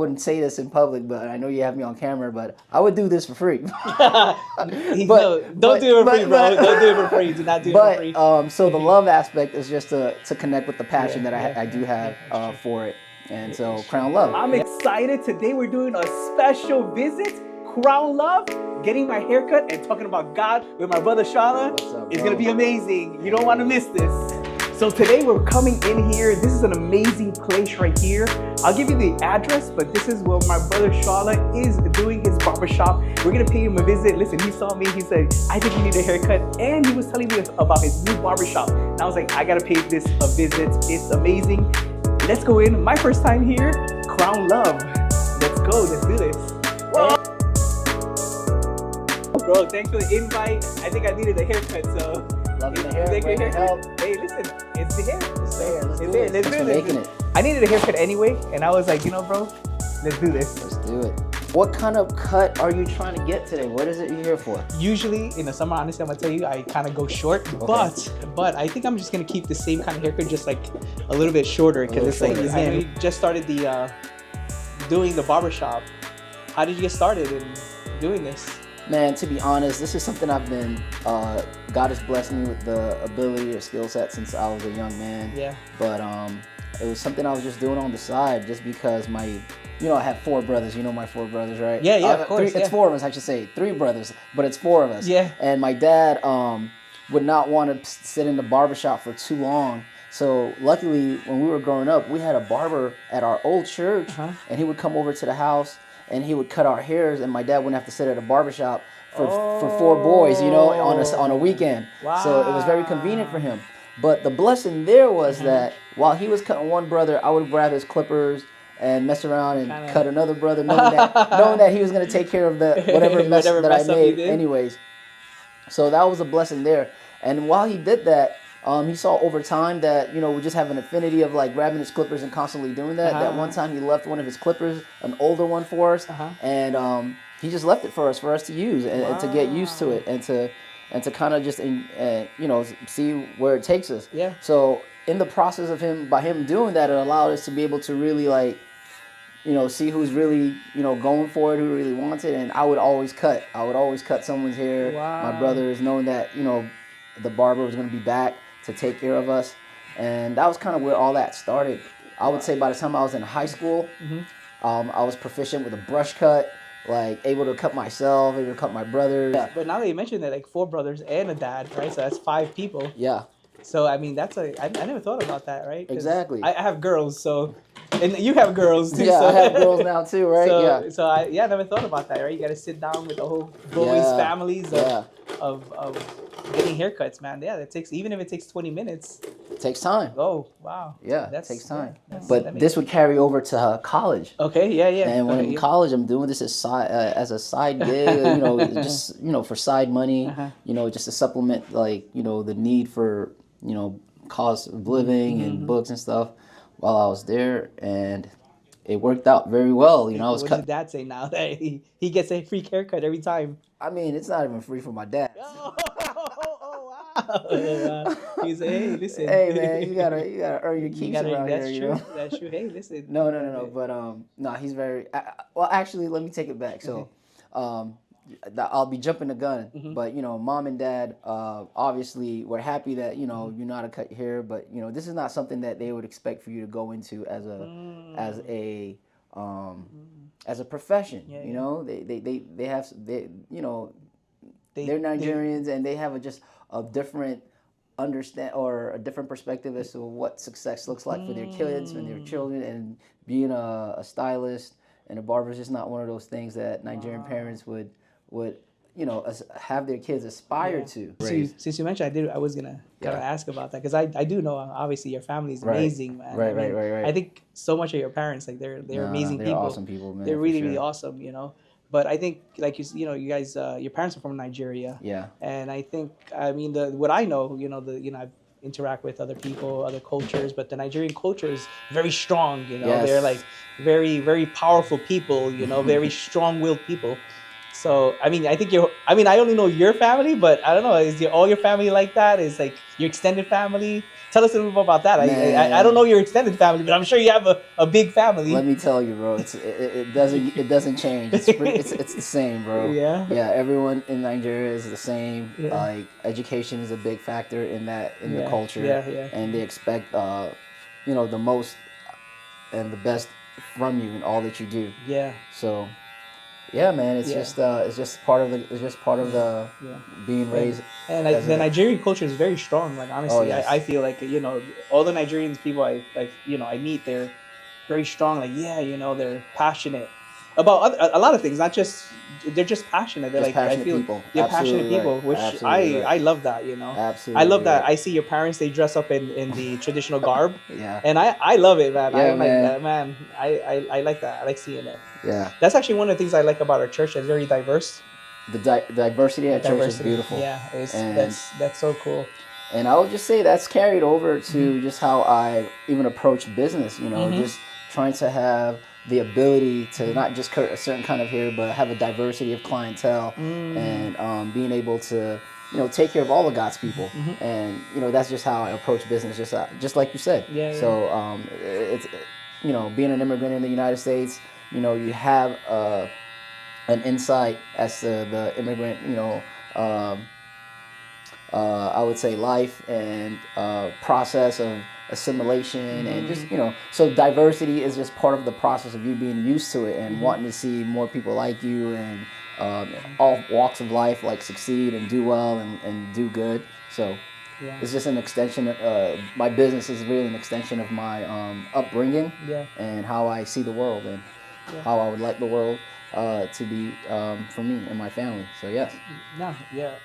wouldn't say this in public, but I know you have me on camera, but I would do this for free. No, don't do it for free, bro. Don't do it for free. Do not do it for free. So the love aspect is just to connect with the passion that I do have for it. And so Crown Luv. I'm excited. Today we're doing a special visit, Crown Luv, getting my haircut and talking about God with my brother Shola. It's going to be amazing. You don't want to miss this. So today we're coming in here. This is an amazing place right here. I'll give you the address, but this is where my brother Shola is doing his barbershop. We're gonna pay him a visit. Listen, he saw me, he said, I think you need a haircut. And he was telling me about his new barbershop. And I was like, I gotta pay this a visit. It's amazing. Let's go in. My first time here, Crown Luv. Let's go, let's do this. Whoa. Bro, thanks for the invite. I think I needed a haircut, so. Loving the hair, help. Hey, listen, it's the hair. It's the hair. Let's do it. Let's do it. I needed a haircut anyway, and I was like, you know, bro, let's do this. Let's do it. What kind of cut are you trying to get today? What is it you're here for? Usually in the summer, honestly, I'm gonna tell you, I kind of go short, but I think I'm just gonna keep the same kind of haircut, just like a little bit shorter, because it's like, I know you just started the doing the barbershop. How did you get started in doing this? Man, to be honest, this is something I've been, God has blessed me with the ability or skill set since I was a young man. Yeah. But it was something I was just doing on the side just because I have 4 brothers. You know my 4 brothers, right? Yeah, of course. It's 4 of us, I should say. 3 brothers, but it's 4 of us. Yeah. And my dad would not want to sit in the barbershop for too long. So luckily, when we were growing up, we had a barber at our old church, and he would come over to the house and he would cut our hairs, and my dad wouldn't have to sit at a barbershop for 4 boys, on a weekend. Wow. So it was very convenient for him. But the blessing there was that while he was cutting one brother, I would grab his clippers and mess around and cut another brother, knowing that he was going to take care of the whatever mess that I made anyways. So that was a blessing there. And while he did that, he saw over time that, we just have an affinity of like grabbing his clippers and constantly doing that. That one time he left one of his clippers, an older one for us, and he just left it for us to use and to get used to it and to kind of just see where it takes us. Yeah. So in the process of him doing that, it allowed us to be able to really see who's really going for it, who really wants it. And I would always cut someone's hair. Wow. My brothers, knowing that the barber was going to be back to take care of us. And that was kind of where all that started. I would say by the time I was in high school, I was proficient with a brush cut, like able to cut myself, able to cut my brothers. Yeah. But now that you mentioned that, like 4 brothers and a dad, right? So that's 5 people. Yeah. So I mean, I never thought about that, right? Exactly. I have girls, so, and you have girls too. Yeah, so. I have girls now too, right? So I never thought about that, right? You got to sit down with the whole boys' families of getting haircuts, man. Yeah, even if it takes 20 minutes. It takes time. Oh, wow. Yeah, it takes time. But this would carry over to college. Okay, yeah. And when in college, I'm doing this as a side gig, just for side money, just to supplement the need for cost of living and books and stuff while I was there, and it worked out very well. I was. What does your dad say now that he gets a free haircut every time? I mean, it's not even free for my dad. Oh, wow. He said, "Hey, listen. Hey, man, you gotta earn your keeps around here." That's true. That's true. Hey, listen. No. But he's very. Well, actually, let me take it back. So, I'll be jumping the gun. But mom and dad obviously were happy that you know how to cut your hair. But this is not something that they would expect for you to go into as a profession. They're Nigerians and they have a different understand or a different perspective as to what success looks like for their kids and their children, and being a stylist and a barber is just not one of those things that Nigerian parents would have their kids aspire to. Since you mentioned, I was gonna ask about that, because I do know obviously your family is amazing, man. Right. I think so much of your parents, like they're amazing people. They're awesome people, man. They're really awesome, But I think, like you guys, your parents are from Nigeria. Yeah. And I think, what I know, I interact with other people, other cultures, but the Nigerian culture is very strong. Yes. They're like very, very powerful people. Very strong-willed people. So I think I only know your family, but I don't know. Is all your family like that? Is like your extended family? Tell us a little bit about that. Man. I don't know your extended family, but I'm sure you have a big family. Let me tell you, bro. It doesn't change. It's the same, bro. Yeah. Yeah. Everyone in Nigeria is the same. Yeah. Like education is a big factor in the culture. Yeah. And they expect the most and the best from you in all that you do. Yeah. So. Yeah, man, it's just part of the being raised. And the Nigerian culture is very strong. Like honestly, yes. I feel like all the Nigerian people I meet, they're very strong. Like they're passionate about a lot of things. Not just they're just passionate. They're just like passionate people. They're passionate people, which I love that. Absolutely, I love that. I see your parents. They dress up in the traditional garb. Yeah, and I love it, man. Yeah, man. I like that. I like seeing it. Yeah, that's actually one of the things I like about our church. It's very diverse. The diversity at church is beautiful. Yeah, that's so cool. And I would just say that's carried over to just how I even approach business. Just trying to have the ability to not just cut a certain kind of hair, but have a diversity of clientele and being able to take care of all of God's people. And that's just how I approach business. Just like you said. Yeah. So it's being an immigrant in the United States. You have an insight as to the immigrant, I would say life and process of assimilation and just, so diversity is just part of the process of you being used to it and wanting to see more people like you and all walks of life like succeed and do well and do good. So it's just an extension. My business is really an extension of my upbringing and how I see the world and how I would like the world to be for me and my family. So yes. No, yeah.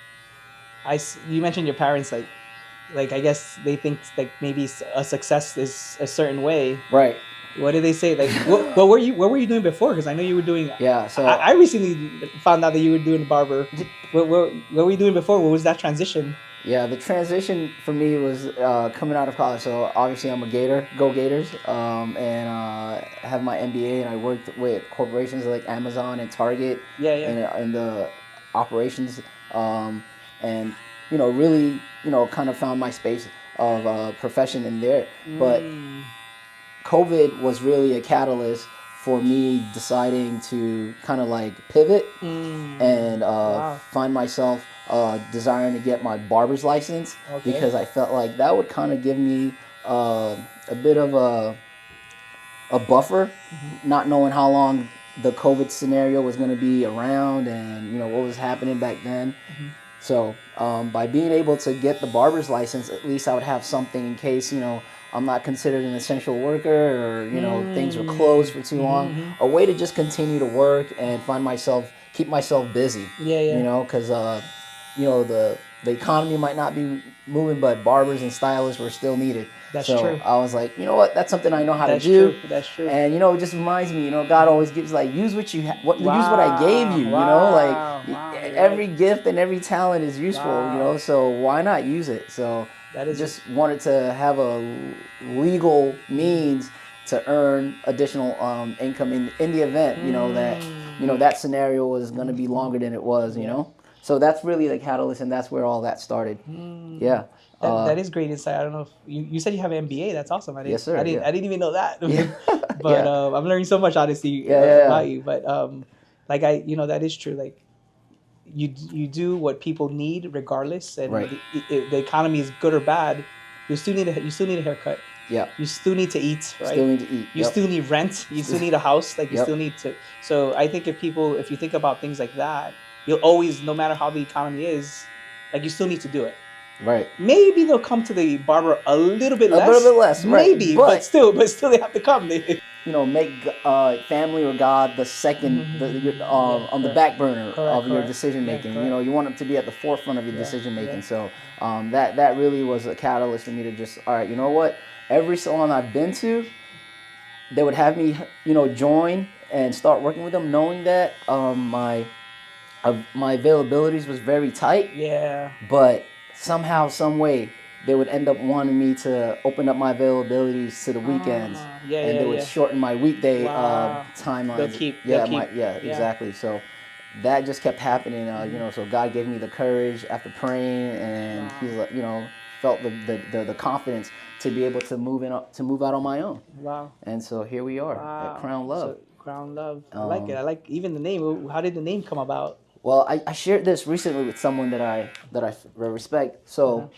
You mentioned your parents, like I guess they think like maybe a success is a certain way. Right. What did they say? Like, what were you doing before? Because I know you were doing. Yeah. So I recently found out that you were doing Barber. What were you doing before? What was that transition? Yeah, the transition for me was coming out of college. So obviously I'm a Gator, go Gators, and I have my MBA, and I worked with corporations like Amazon and Target. In the operations, and really kind of found my space of profession in there. But COVID was really a catalyst for me deciding to kind of like pivot and find myself desiring to get my barber's license because I felt like that would kind of give me a bit of a buffer, not knowing how long the COVID scenario was going to be around and what was happening back then. So by being able to get the barber's license, at least I would have something in case I'm not considered an essential worker or things were closed for too long. A way to just continue to work and keep myself busy. Because the economy might not be moving, but barbers and stylists were still needed. That's so true. I was like, what? That's something I know how to do. That's true. And it just reminds me, God always gives use what you use what I gave you. Every gift and every talent is useful. So why not use it? So just wanted to have a legal means to earn additional income in the event that scenario was going to be longer than it was. So that's really the catalyst, and that's where all that started. Yeah. That is great insight. I don't know if you said you have an MBA. That's awesome. Yes, sir. I didn't even know that. But I'm learning so much, honestly, about you. But that is true. Like you do what people need regardless, and the economy is good or bad. You still need a haircut. Yeah. You still need to eat, right? Still need to eat. You still need rent. You still need a house. Like you still need to. So I think if you think about things like that, you'll always, no matter how the economy is, like you still need to do it. Right. Maybe they'll come to the barber a little bit less. A little bit less, right. Maybe, but still they have to come. Make family or God the second, on the back burner of your decision making. You want them to be at the forefront of your decision making. So that really was a catalyst for me to just, all right, you know what? Every salon I've been to, they would have me, join and start working with them, knowing that my availabilities was very tight. Yeah. But somehow, some way, they would end up wanting me to open up my availabilities to the weekends, and they would shorten my weekday timelines. Exactly. So that just kept happening. So God gave me the courage after praying, and He's like, felt the confidence to be able to move out on my own. Wow. And so here we are at Crown Luv. So, Crown Luv. I like it. I like even the name. How did the name come about? Well, I shared this recently with someone that I respect. So,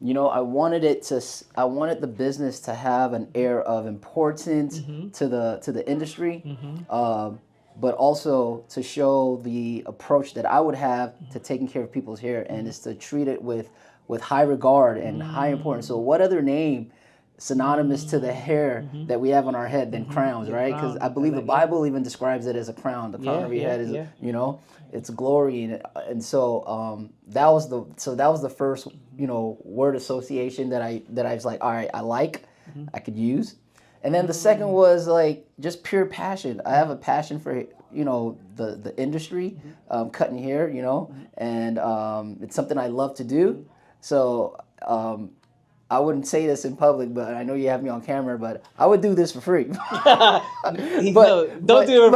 you know, I wanted the business to have an air of importance to the industry, but also to show the approach that I would have to taking care of people's hair, and is to treat it with high regard and high importance. So, what other name synonymous to the hair that we have on our head than crowns, right? Because I believe the Bible even describes it as a crown. The crown of your head is, you know, it's glory, and so that was the first, you know, word association that I was like, all right, I could use. And then the second was like just pure passion. I have a passion for, you know, the industry, cutting hair, you know, and it's something I love to do. So I wouldn't say this in public, but I know you have me on camera, but I would do this for free. Don't do it for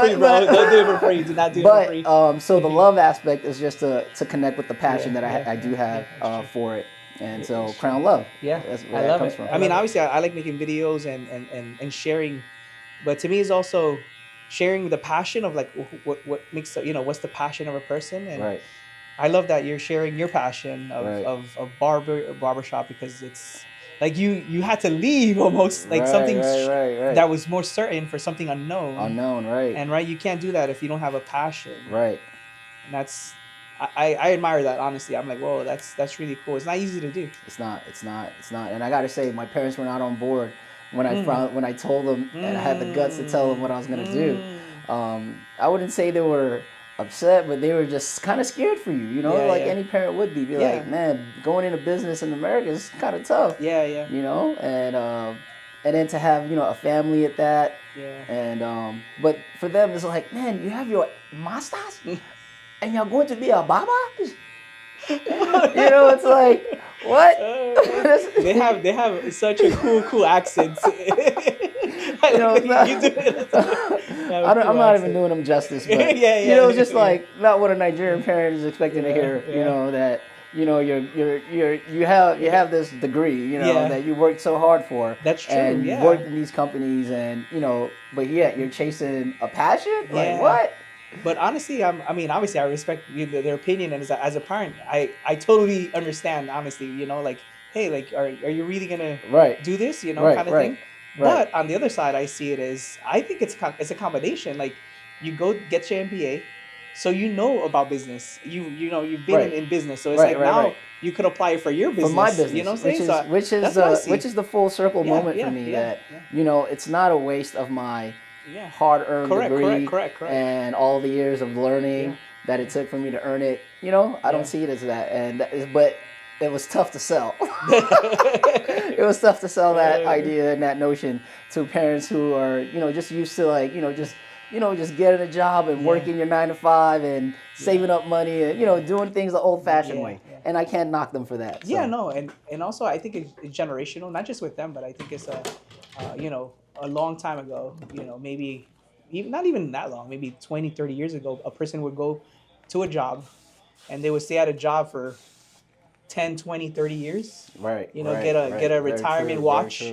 free, bro. Don't do it for free. Do not do it for free. So the love aspect is just to connect with the passion that I do have for it. And so Crown Luv. Yeah, that's where I that love comes it. from. I mean, obviously, I like making videos and sharing, but to me, it's also sharing the passion of like what makes, you know, what's the passion of a person. And Right. I love that you're sharing your passion of barbershop, because it's like you had to leave almost like something that was more certain for something unknown. Unknown, right. And you can't do that if you don't have a passion. Right. And that's, I admire that, honestly. I'm like, whoa, that's really cool. It's not easy to do. It's not. And I got to say, my parents were not on board when I told them and I had the guts to tell them what I was going to do. I wouldn't say they were upset, but they were just kind of scared for you, you know, any parent would be. Like, man, going into business in America is kind of tough. Yeah. You know, and then to have, you know, a family at that. Yeah. And but for them, it's like, man, you have your masters, and you're going to be a barber. You know, it's like, what? they have such a cool accent. You know, I'm not even doing them justice, but you know, it's just like not what a Nigerian parent is expecting to hear. You know, that, you know, you have this degree, you know, that you worked so hard for. That's true. And you worked in these companies, and you know, but yet you're chasing a passion. Like, what? But honestly, I mean, obviously, I respect their opinion, and as a parent, I totally understand. Honestly, you know, like, hey, like, are you really gonna do this? You know, kind of thing. But on the other side, I see it as, I think it's a combination. Like, you go get your MBA, so you know about business. You know, you've been in business, so it's now you could apply it for your business. For my business, you know what I'm saying? Which is the full circle moment for me. That you know, it's not a waste of my hard-earned degree correct. and all the years of learning that it took for me to earn it. You know, I don't see it as that, but it was tough to sell. It was tough to sell that idea and that notion to parents who are, you know, just used to, like, just getting a job and working your 9 to 5 and saving up money and, you know, doing things the old-fashioned way. And I can't knock them for that. So. Yeah, no, and also I think it's generational, not just with them, but I think it's you know, a long time ago, you know, maybe not even that long, maybe 20, 30 years ago, a person would go to a job and they would stay at a job for 10, 20, 30 years. Right. You know, get a retirement watch,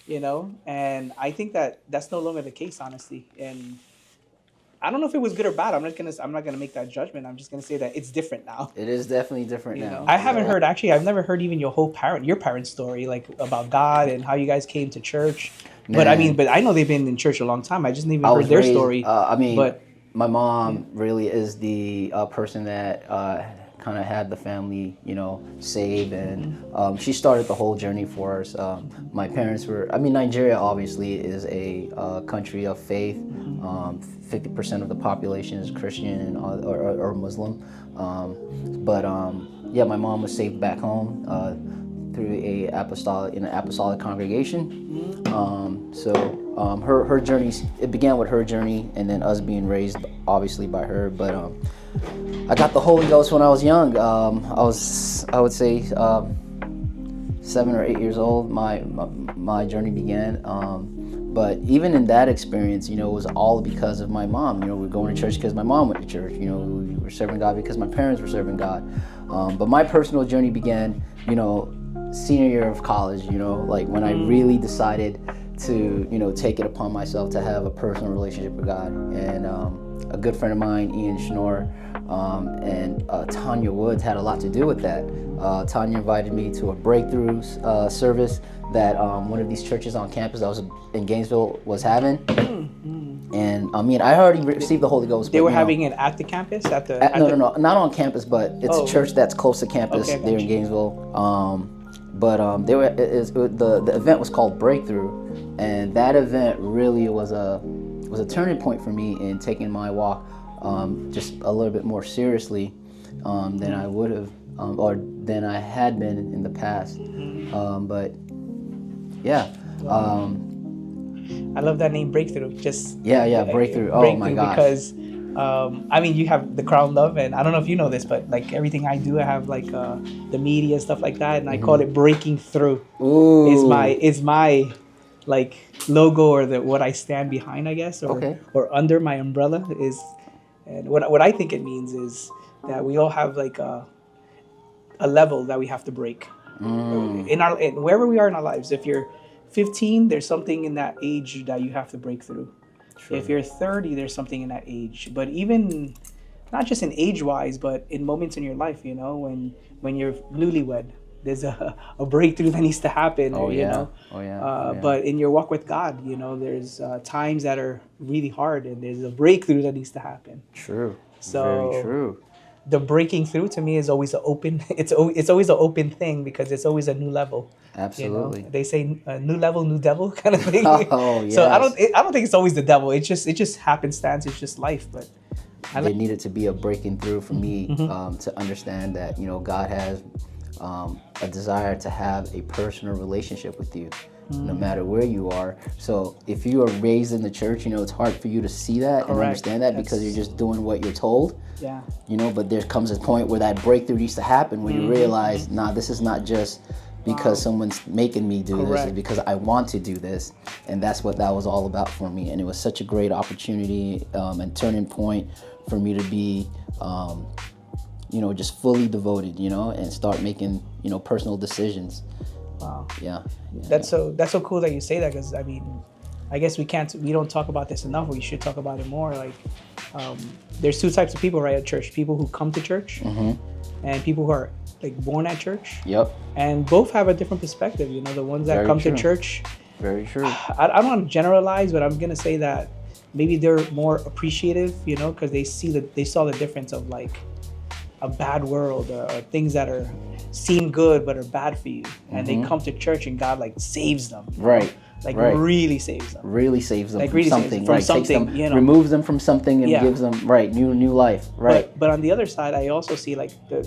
you know, and I think that's no longer the case, honestly. And I don't know if it was good or bad. I'm not gonna make that judgment. I'm just gonna say that it's different now. It is definitely different now. I haven't heard, actually, I've never heard even your parents' story, like about God and how you guys came to church. Man. But I know they've been in church a long time. I just never heard their story. But my mom really is the person that kind of had the family, you know, saved, and she started the whole journey for us. My parents were, Nigeria obviously is a country of faith. 50% of the population is Christian or Muslim. My mom was saved back home through an apostolic congregation. Her journey, it began with her journey, and then us being raised obviously by her. But I got the Holy Ghost when I was young. I would say 7 or 8 years old. My journey began. But even in that experience, you know, it was all because of my mom. You know, we were going to church because my mom went to church. You know, we were serving God because my parents were serving God. But my personal journey began, you know, senior year of college, you know, like when I really decided to, you know, take it upon myself to have a personal relationship with God. And a good friend of mine, Ian Schnorr, and Tanya Woods had a lot to do with that. Tanya invited me to a breakthrough service that one of these churches on campus that was in Gainesville was having. And I mean, I already received the Holy Ghost. They were you know, having it at the campus? No, not on campus, but it's a church that's close to campus there in Gainesville. They were the event was called Breakthrough, and that event really was a turning point for me in taking my walk just a little bit more seriously than I would have or than I had been in the past. But yeah. I love that name, Breakthrough. Just Breakthrough. Oh my gosh! Because I mean, you have the Crown Luv, and I don't know if you know this, but like everything I do, I have like the media and stuff like that, and I call it Breaking Through. Ooh. Is my like logo or what I stand behind, I guess, or under my umbrella is, and what I think it means is that we all have like a level that we have to break in wherever we are in our lives. If you're 15, there's something in that age that you have to break through. True. If you're 30, there's something in that age. But even not just in age-wise, but in moments in your life, you know, when you're newlywed, there's a breakthrough that needs to happen. But in your walk with God, you know, there's times that are really hard, and there's a breakthrough that needs to happen. True. So very true. The breaking through to me is always an open. It's always an open thing because it's always a new level. Absolutely. You know? They say new level, new devil kind of thing. Oh yes. So I don't think it's always the devil. It just happenstance. It's just life. But there needed to be a breaking through for me to understand that, you know, God has a desire to have a personal relationship with you. No matter where you are. So if you are raised in the church, you know, it's hard for you to see that and understand that because you're just doing what you're told. Yeah. You know, but there comes a point where that breakthrough needs to happen when you realize, nah, this is not just because someone's making me do this, it's because I want to do this. And that's what that was all about for me. And it was such a great opportunity and turning point for me to be you know, just fully devoted, you know, and start making, you know, personal decisions. Wow. Yeah. That's so cool that you say that, because I mean, I guess we don't talk about this enough. We should talk about it more. Like, there's two types of people, right, at church: people who come to church, and people who are like born at church. Yep. And both have a different perspective. You know, the ones that come to church. Very true. I don't want to generalize, but I'm gonna say that maybe they're more appreciative, you know, because they saw the difference of like a bad world or things that seem good but are bad for you, and they come to church and God like saves them, really saves them, like really something, from something, them, you know, removes them from something and gives them new life, right? But on the other side, I also see like the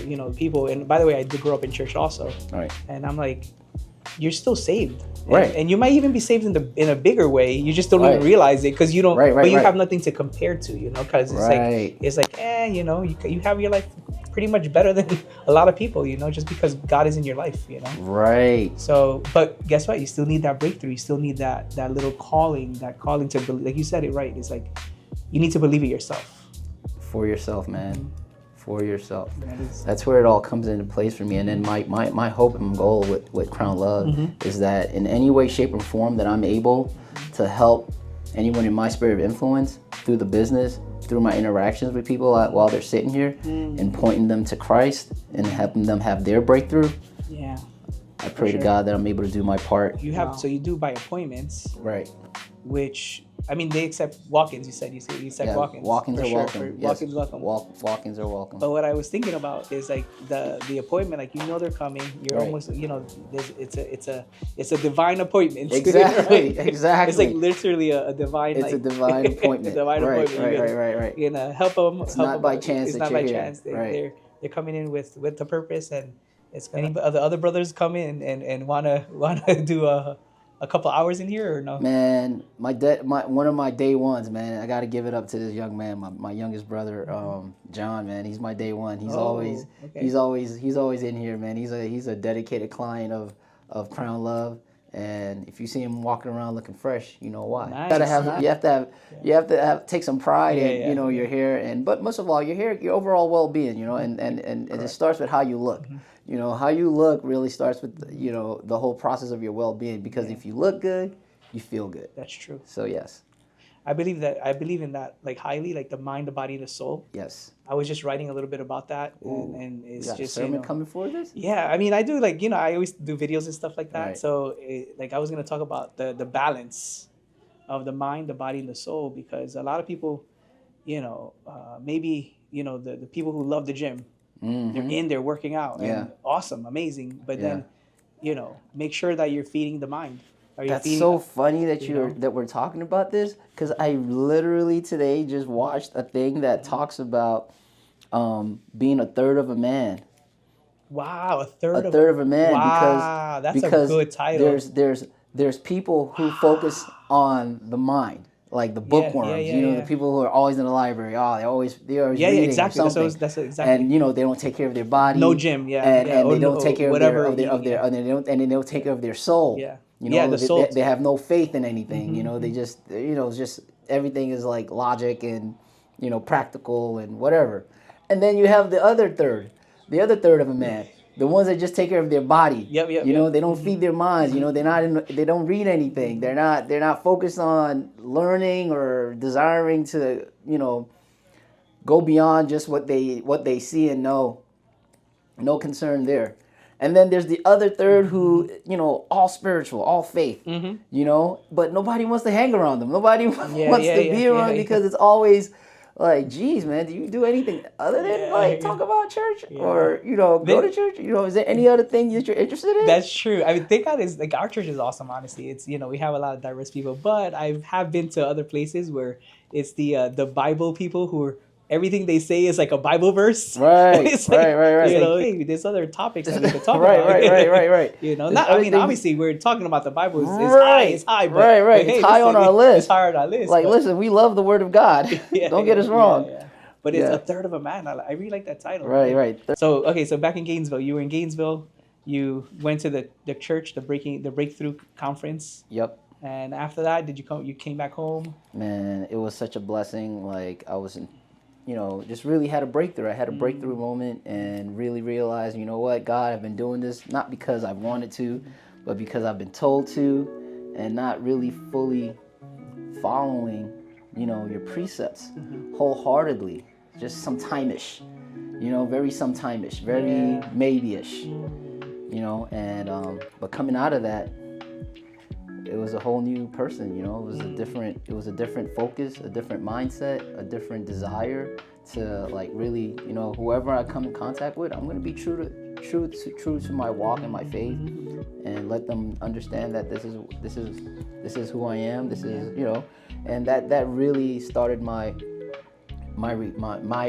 you know, people, and by the way, I did grow up in church also, right? And I'm like, you're still saved, right? And you might even be saved in a bigger way. You just don't even realize it because you don't. But you have nothing to compare to, you know, because it's like you know, you have your life pretty much better than a lot of people, you know, just because God is in your life, you know. Right. So, but guess what? You still need that breakthrough. You still need that little calling, to believe. Like you said it right. It's like you need to believe it yourself. For yourself, man. For yourself. That's where it all comes into place for me. And then my hope and goal with Crown Luv is that in any way, shape, or form that I'm able to help anyone in my sphere of influence through the business, through my interactions with people while they're sitting here and pointing them to Christ and helping them have their breakthrough. Yeah. I pray to God that I'm able to do my part. You have, so you do by appointments. Right. Which, I mean, they accept walk-ins. You said walk-ins. Walk-ins are welcome. Yes. Walk-ins welcome. Walk-ins are welcome. But what I was thinking about is like the appointment. Like, you know, they're coming. You're almost, you know, it's a divine appointment. Exactly. Right? Exactly. It's like literally a divine. It's like, a divine appointment. Right. You're gonna help them. It's not by chance. It's not by chance. They're coming in with the purpose, and it's gonna. The other brothers come in and wanna do a couple hours in here, or no? Man, one of my day ones, man. I got to give it up to this young man, my youngest brother, John. Man, he's my day one. He's always in here, man. He's a dedicated client of Crown Luv, And if you see him walking around looking fresh, you know why. Nice. You have to take some pride in, yeah. your hair, but most of all, your overall well-being, and it starts with how you look. How you look really starts with, the whole process of your well-being, because if you look good, you feel good. That's true. So yes. I believe in that, like, highly, like the mind, the body, and the soul. Yes. I was just writing a little bit about that, and it's you got just a sermon coming for this. Yeah, I mean, I do, like, I always do videos and stuff like that. Right. So like I was gonna talk about the balance of the mind, the body, and the soul, because a lot of people, maybe the people who love the gym, they're in there working out, and awesome, amazing, but then make sure that you're feeding the mind. That's so funny that that we're talking about this, because I literally today just watched a thing that talks about being a third of a man. Wow, a third of a man. Wow, that's a good title. There's people who focus on the mind, like the bookworms. The people who are always in the library. Oh, they're always reading exactly. something. That's exactly. And they don't take care of their body. No gym. And they don't take care of they don't take care of their soul. The soul. They have no faith in anything. They just just everything is like logic and practical and whatever. And then you have the other third of a man, the ones that just take care of their body. They don't feed their minds. They don't read anything. They're not focused on learning or desiring to go beyond just what they see and know. No concern there. And then there's the other third who, all spiritual, all faith, but nobody wants to hang around them. Nobody wants to be around because it's always like, geez, man, do you do anything other than talk about church or, go to church? Is there any other thing that you're interested in? That's true. I mean, thank God like our church is awesome, honestly. It's, we have a lot of diverse people, but I have been to other places where it's the Bible people who are, everything they say is like a Bible verse. Right, right. Hey, there's other topics that we could talk about. Right. I mean, obviously, we're talking about the Bible. It's high. But, right. Hey, it's high on our list. It's high on our list. Like, listen, we love the Word of God. Don't get us wrong. Yeah. But it's a third of a man. I really like that title. Right. So back in Gainesville, you were in Gainesville. You went to the church, the Breakthrough Conference. Yep. And after that, you came back home? Man, it was such a blessing. Like, I was just really had a breakthrough. I had a breakthrough moment and really realized, what, God, I've been doing this not because I wanted to, but because I've been told to, and not really fully following, your precepts wholeheartedly. Just sometime-ish, very sometime-ish, very maybe-ish, and but coming out of that, it was a whole new person, it was a different focus, a different mindset, a different desire to really, whoever I come in contact with, I'm going to be true to my walk and my faith, and let them understand that this is who I am, this is, and that really started my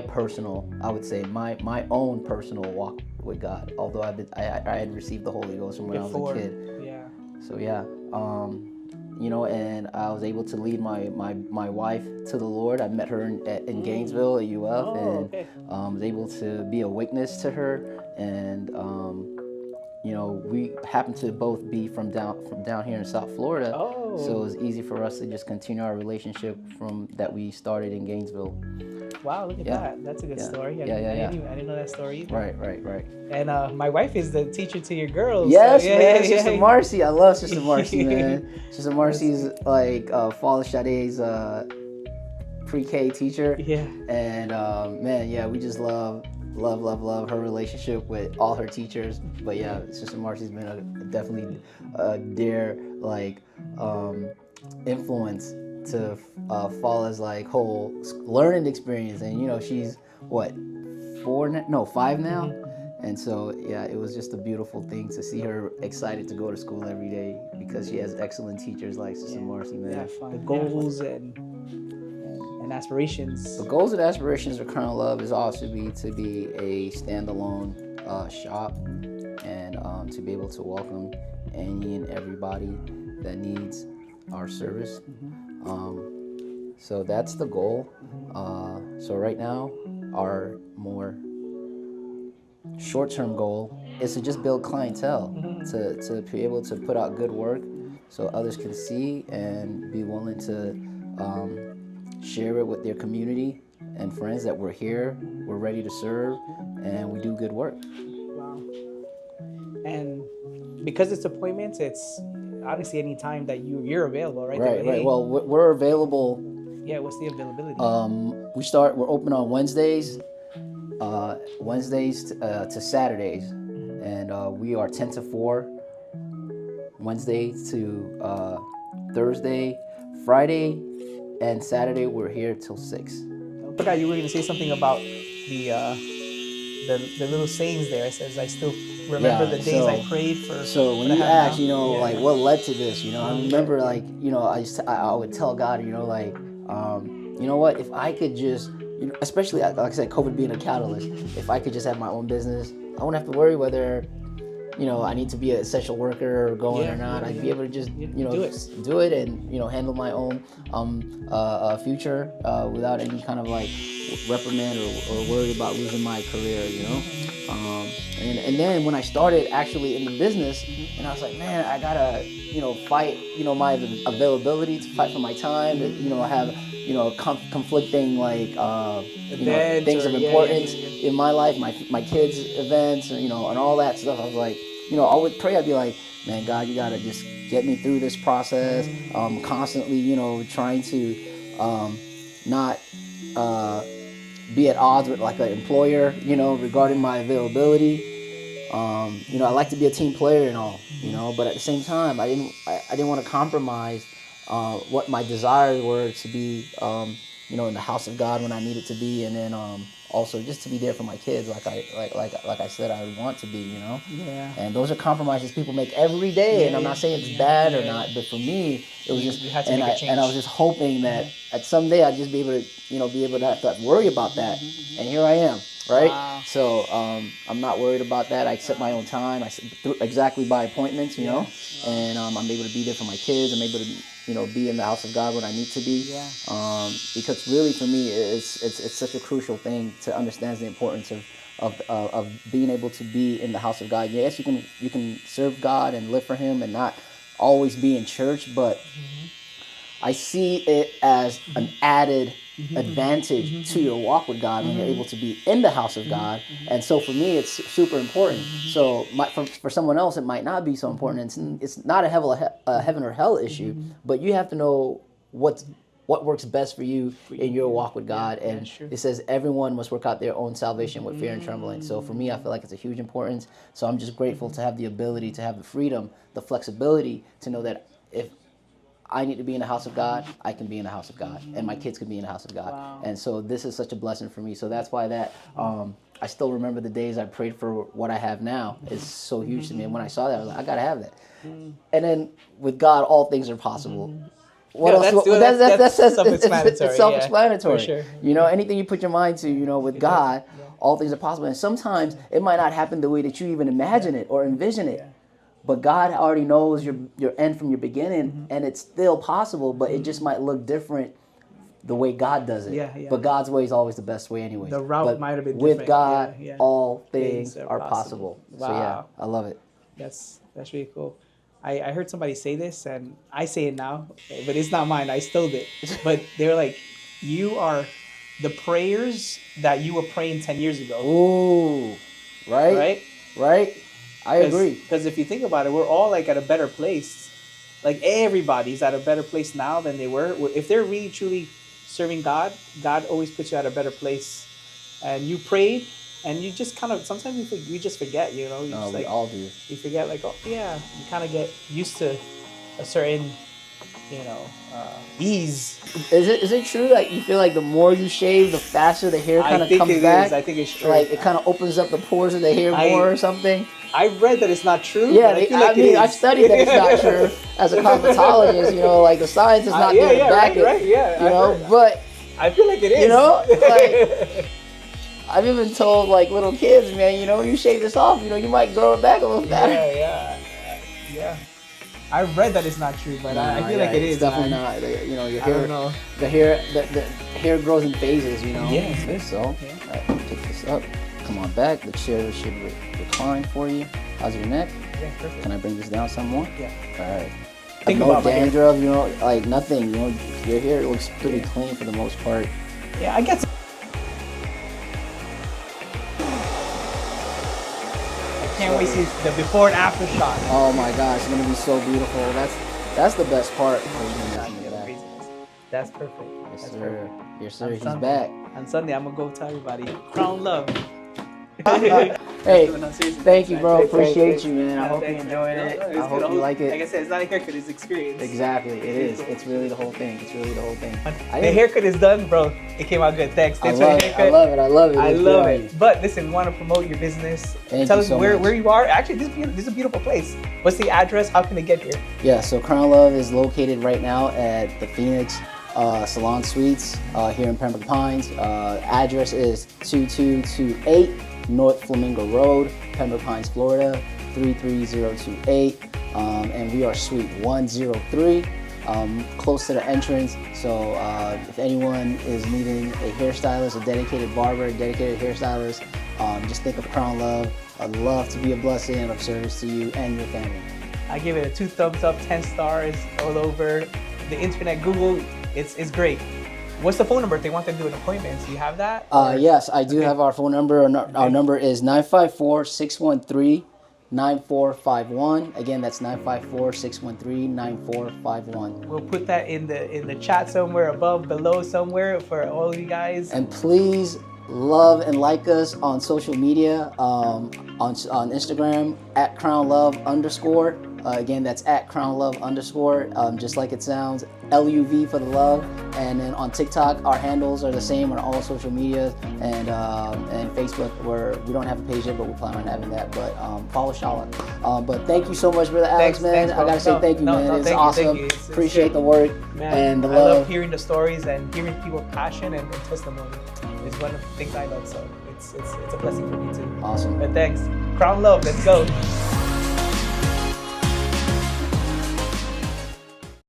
personal, I would say my own personal walk with God, although I had received the Holy Ghost from when I was a kid. Yeah. So yeah, and I was able to lead my wife to the Lord. I met her in Gainesville at UF, was able to be a witness to her, and we happened to both be from down here in South Florida. So it was easy for us to just continue our relationship from that we started in Gainesville. Wow, look at that. That's a good story. I didn't know that story either. Right. And my wife is the teacher to your girls. Yes, so, man. Sister Marcy. I love Sister Marcy, man. Sister Marcy's like Father Sade's pre-K teacher. Yeah. And we just love her relationship with all her teachers. But yeah, Sister Marcy's been definitely a dear influence to Fala's whole learning experience, and she's what, 5 now, and so yeah, it was just a beautiful thing to see her excited to go to school every day because she has excellent teachers like Sister Marcy, man. The goals and aspirations. The goals and aspirations of Crown Luv is also to be a standalone shop, and to be able to welcome any and everybody that needs our service. So that's the goal. So right now, our more short-term goal is to just build clientele, to be able to put out good work, so others can see and be willing to share it with their community and friends that we're here, we're ready to serve, and we do good work. Wow. And because it's appointments, it's honestly any time that you're available, right? Right, right. Well, we're available. Yeah, what's the availability? We're open on Wednesdays, to Saturdays, and we are 10 to 4, Wednesday to Thursday, Friday, and Saturday we're here till 6. I forgot you were going to say something about the little sayings there. It says, I still remember the days I prayed for. So when you ask, like what led to this, I remember like, I would tell God, like, you know what, if I could just, especially like I said, COVID being a catalyst, if I could just have my own business, I wouldn't have to worry whether, I need to be an essential worker or going or not. I'd be able to just, do it and, handle my own future without any kind of like reprimand or worry about losing my career, And then when I started actually in the business, and I was like, man, I gotta, fight, my availability to fight for my time, to, have, conflicting like, things of importance in my life, my kids' events, and all that stuff. I was like, I would pray. I'd be like, man, God, you gotta just get me through this process. Constantly, trying to not be at odds with like an employer, regarding my availability. I like to be a team player and all, but at the same time, I didn't want to compromise what my desires were to be, in the house of God when I needed to be, and then also just to be there for my kids, like I said, I would want to be, Yeah. And those are compromises people make every day, and I'm not saying it's bad or not, but for me, it was just, you had to make a change. And I was just hoping that at some day I'd just be able to, have to worry about that, and here I am. Right? Wow. So I'm not worried about that. I set my own time. I exactly by appointments, and I'm able to be there for my kids. I'm able to, be in the house of God when I need to be. Yeah. Because really for me, it's such a crucial thing to understand the importance of being able to be in the house of God. Yes, you can serve God and live for Him and not always be in church, but I see it as an added advantage to your walk with God when you're able to be in the house of God. And so for me, it's super important. So for someone else, it might not be so important. It's not a heaven or hell issue, but you have to know what works best for you in your walk with God. And it says everyone must work out their own salvation with fear and trembling. So for me, I feel like it's a huge importance. So I'm just grateful to have the ability, to have the freedom, the flexibility to know that if I need to be in the house of God, I can be in the house of God, and my kids can be in the house of God. Wow. And so this is such a blessing for me. So that's why I still remember the days I prayed for what I have now. It's so huge to me. And when I saw that, I was like, I gotta have that. And then with God, all things are possible. What else? That's self-explanatory. It's self-explanatory. Yeah, for sure. Anything you put your mind to, with God, all things are possible. And sometimes it might not happen the way that you even imagine it or envision it. But God already knows your end from your beginning, and it's still possible, but it just might look different the way God does it. Yeah. But God's way is always the best way anyway. The route might have been with different. God, all things are possible. Wow. So yeah, I love it. That's really cool. I heard somebody say this, and I say it now, but it's not mine. I stole it. But they're like, you are the prayers that you were praying 10 years ago. Ooh, right. I agree. Because if you think about it, we're all like at a better place. Like everybody's at a better place now than they were. If they're really truly serving God, God always puts you at a better place. And you prayed, and you just kind of, sometimes you just forget, You just, we all do. You forget, like, oh yeah, you kind of get used to a certain, ease. Is it true that you feel like the more you shave, the faster the hair kind of comes back? I think it's true. Like it kind of opens up the pores of the hair more or something? I've read that it's not true. Yeah, I've studied that it's not true as a cosmetologist. Like the science is not there to back it. Right, yeah. But I feel like it is. Like I've even told like little kids, man, when you shave this off, you might grow it back a little better. Yeah. I've read that it's not true, but I feel like it is. It's definitely not. Your hair, I don't know. The hair grows in phases, Yes. So, yeah. All right, pick this up. Come on back. The chair should recline for you. How's your neck? Yeah, perfect. Can I bring this down some more? Yeah. All right. think no about my hair. dandruff, you know, like nothing. You know, your hair looks pretty clean for the most part. Yeah, I guess. I can't wait to see the before and after shot. Oh my gosh, it's gonna be so beautiful. That's the best part. That's perfect. Yes, That's sir. perfect. Yes, sir. On He's Sunday. back. On Sunday, I'm gonna go tell everybody, Crown Love. Hey, thank you, bro. Appreciate Thanks. you, man. I hope you Thanks. enjoyed it. No, I it's hope good. you like it. Like I said, it's not a haircut, it's experience. Exactly, it is. It's really the whole thing. It's really the whole thing. The haircut is done, bro. It came out good. Thanks. I Thanks for the love it. haircut. I love it. I love it. I It's love good. it. But listen, we want to promote your business. Thank Tell you us so where much. you are. Actually, this is a beautiful place. What's the address? How can they get here? Yeah, so Crown Luv is located right now at the Phoenix Salon Suites here in Pembroke Pines. Address is 2228 North Flamingo Road, Pembroke Pines, Florida, 33028. And we are Suite 103, close to the entrance. So if anyone is needing a hairstylist, a dedicated barber, a dedicated hairstylist, just think of Crown Luv. I'd love to be a blessing and of service to you and your family. I give it a 2 thumbs up, 10 stars all over the internet. Google, it's great. What's the phone number if they want to do an appointment? Do you have that? Yes, I do have our phone number. Our number is 954-613-9451. Again, that's 954-613-9451. We'll put that in the chat somewhere above, below, somewhere for all of you guys. And please love and like us on social media, on Instagram at Crown Luv _. Again, that's at Crown Luv _. Just like it sounds, LUV for the love. And then on TikTok, our handles are the same on all social media, and Facebook, where we don't have a page yet, but we plan on having that. But follow Shola. But thank you so much, brother Alex, man. Thanks, I gotta say thank you, man. It's awesome. It's Appreciate the work and the I love. love hearing the stories and hearing people's passion and testimony. It's one of the things I love, so it's a blessing for me too. Awesome. But thanks. Crown Luv, let's go.